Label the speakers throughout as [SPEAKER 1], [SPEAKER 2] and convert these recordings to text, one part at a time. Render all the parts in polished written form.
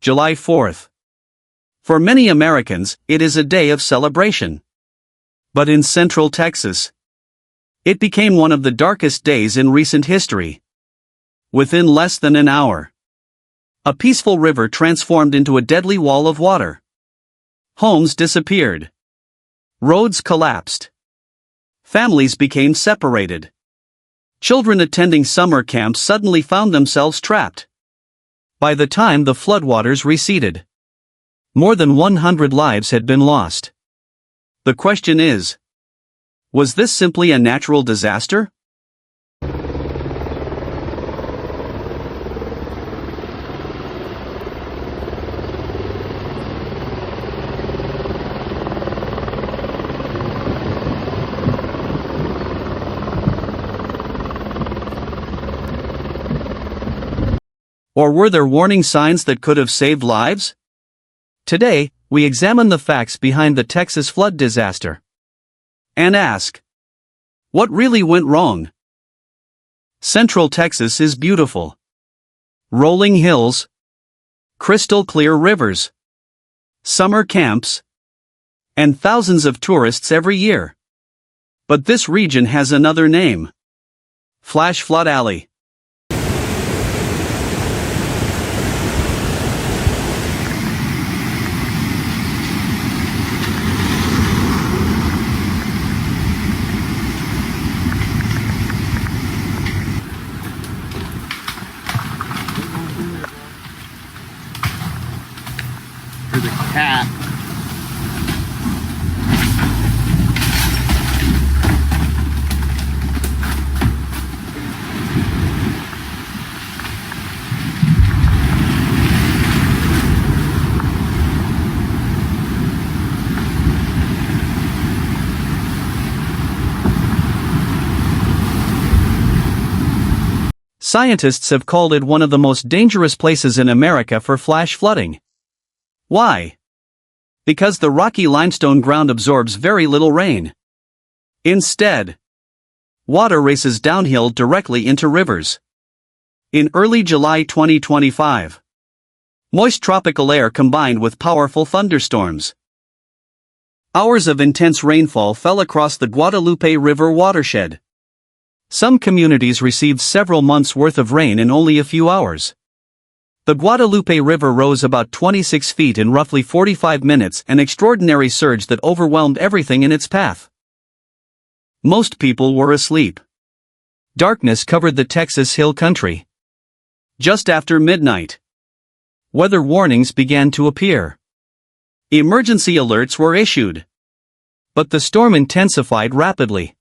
[SPEAKER 1] July 4th. For many Americans, it is a day of celebration. But in Central Texas, it became one of the darkest days in recent history. Within less than an hour, a peaceful river transformed into a deadly wall of water. Homes disappeared. Roads collapsed. Families became separated. Children attending summer camps suddenly found themselves trapped. By the time the floodwaters receded, more than 100 lives had been lost. The question is, was this simply a natural disaster? Or were there warning signs that could have saved lives? Today, we examine the facts behind the Texas flood disaster and ask, what really went wrong? Central Texas is beautiful. Rolling hills, crystal clear rivers, summer camps, and thousands of tourists every year. But this region has another name: Flash Flood Alley.
[SPEAKER 2] For the cat.
[SPEAKER 1] Scientists have called it one of the most dangerous places in America for flash flooding. Why? Because the rocky limestone ground absorbs very little rain. Instead, water races downhill directly into rivers. In early July 2025, moist tropical air combined with powerful thunderstorms. Hours of intense rainfall fell across the Guadalupe River watershed. Some communities received several months' worth of rain in only a few hours. The Guadalupe River rose about 26 feet in roughly 45 minutes, an extraordinary surge that overwhelmed everything in its path. Most people were asleep. Darkness covered the Texas Hill Country. Just after midnight, weather warnings began to appear. Emergency alerts were issued. But the storm intensified rapidly.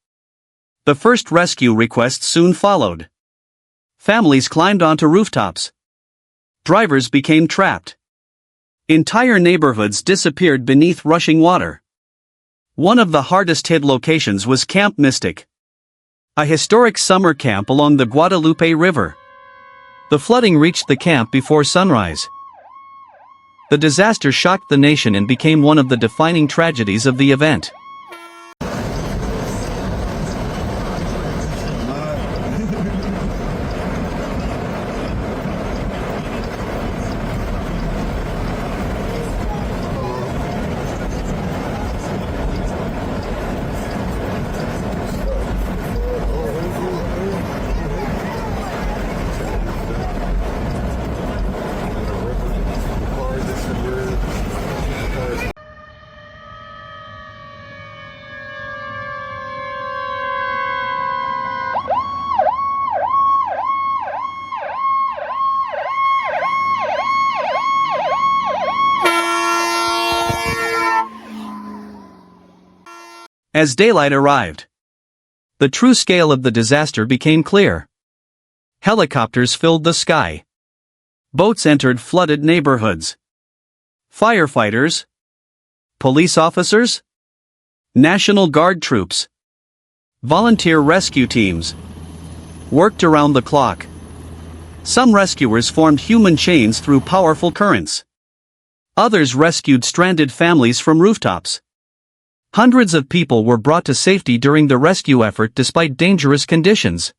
[SPEAKER 1] The first rescue requests soon followed. Families climbed onto rooftops. Drivers became trapped. Entire neighborhoods disappeared beneath rushing water. One of the hardest hit locations was Camp Mystic, a historic summer camp along the Guadalupe River. The flooding reached the camp before sunrise. The disaster shocked the nation and became one of the defining tragedies of the event. As daylight arrived, the true scale of the disaster became clear. Helicopters filled the sky. Boats entered flooded neighborhoods. Firefighters, police officers, National Guard troops, volunteer rescue teams worked around the clock. Some rescuers formed human chains through powerful currents. Others rescued stranded families from rooftops. Hundreds of people were brought to safety during the rescue effort despite dangerous conditions.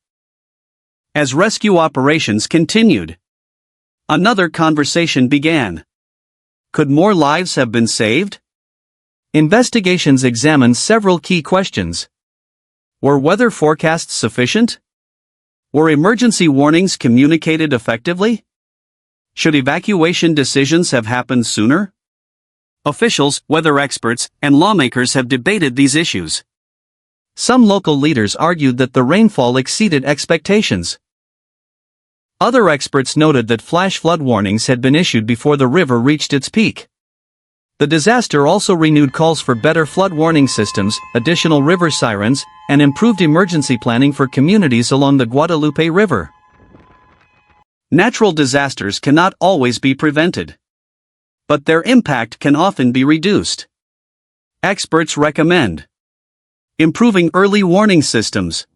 [SPEAKER 1] As rescue operations continued, another conversation began. Could more lives have been saved? Investigations examined several key questions. Were weather forecasts sufficient? Were emergency warnings communicated effectively? Should evacuation decisions have happened sooner? Officials, weather experts, and lawmakers have debated these issues. Some local leaders argued that the rainfall exceeded expectations. Other experts noted that flash flood warnings had been issued before the river reached its peak. The disaster also renewed calls for better flood warning systems, additional river sirens, and improved emergency planning for communities along the Guadalupe River. Natural disasters cannot always be prevented, but their impact can often be reduced. Experts recommend improving early warning systems,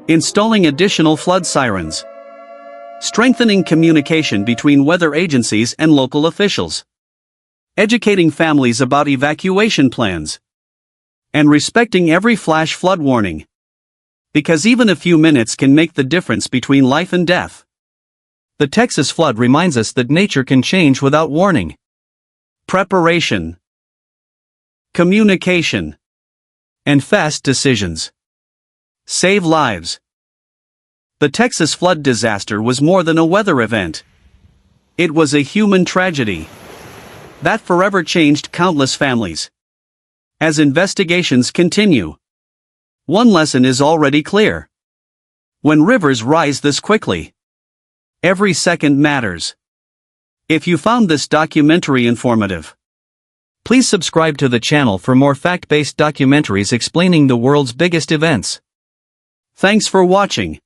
[SPEAKER 1] installing additional flood sirens, strengthening communication between weather agencies and local officials, educating families about evacuation plans, and respecting every flash flood warning. Because even a few minutes can make the difference between life and death. The Texas flood reminds us that nature can change without warning. Preparation, communication, and fast decisions save lives. The Texas flood disaster was more than a weather event. It was a human tragedy that forever changed countless families. As investigations continue, one lesson is already clear. When rivers rise this quickly, every second matters. If you found this documentary informative, please subscribe to the channel for more fact-based documentaries explaining the world's biggest events. Thanks for watching.